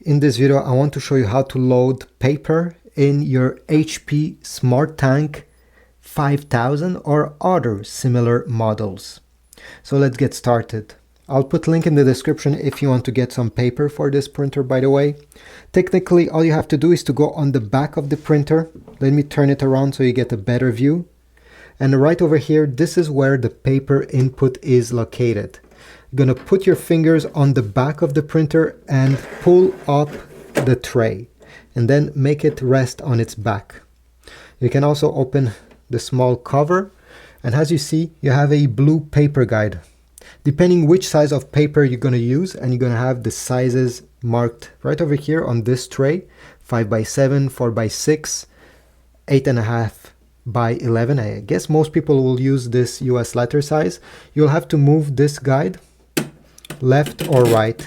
In this video, I want to show you how to load paper in your HP Smart Tank 5000 or other similar models. So let's get started. I'll put a link in the description if you want to get some paper for this printer, by the way. Technically, all you have to do is to go on the back of the printer. Let me turn it around so you get a better view. And right over here, this is where the paper input is located. You're going to put your fingers on the back of the printer and pull up the tray and then make it rest on its back. You can also open the small cover, and as you see, you have a blue paper guide. Depending which size of paper you're going to use, and you're going to have the sizes marked right over here on this tray: 5x7, 4x6, 8.5 by 11. I guess most people will use this US letter size. You'll have to move this guide left or right.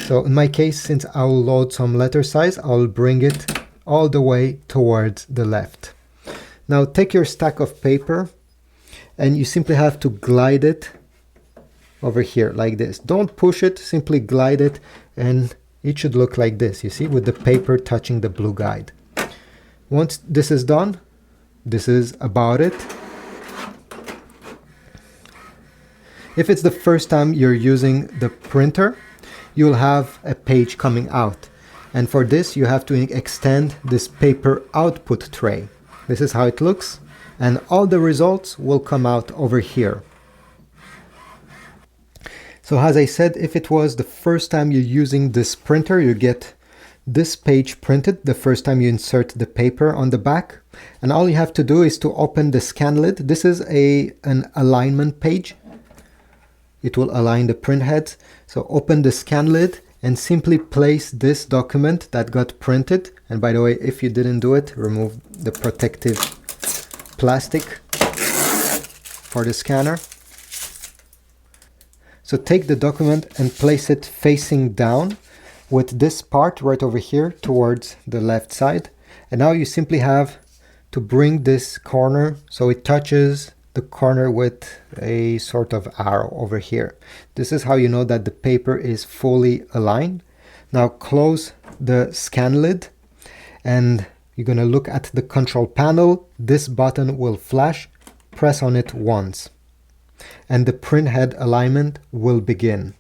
So in my case, since I'll load some letter size, I'll bring it all the way towards the left. Now take your stack of paper and you simply have to glide it over here like this. Don't push it, simply glide it, and it should look like this, you see, with the paper touching the blue guide. Once this is done, this is about it. If it's the first time you're using the printer, you'll have a page coming out. And for this, you have to extend this paper output tray. This is how it looks. And all the results will come out over here. So as I said, if it was the first time you're using this printer, you get this page printed the first time you insert the paper on the back. And all you have to do is to open the scan lid. This is an alignment page. It will align the print heads. So open the scan lid and simply place this document that got printed. And by the way, if you didn't do it, remove the protective plastic for the scanner. So take the document and place it facing down with this part right over here towards the left side. And now you simply have to bring this corner so it touches the corner with a sort of arrow over here. This is how you know that the paper is fully aligned. Now close the scan lid and you're going to look at the control panel. This button will flash. Press on it once and the print head alignment will begin.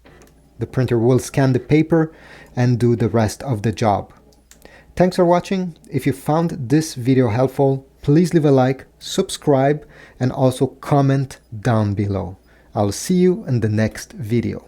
The printer will scan the paper and do the rest of the job. Thanks for watching. If you found this video helpful, please leave a like, subscribe, and also comment down below. I'll see you in the next video.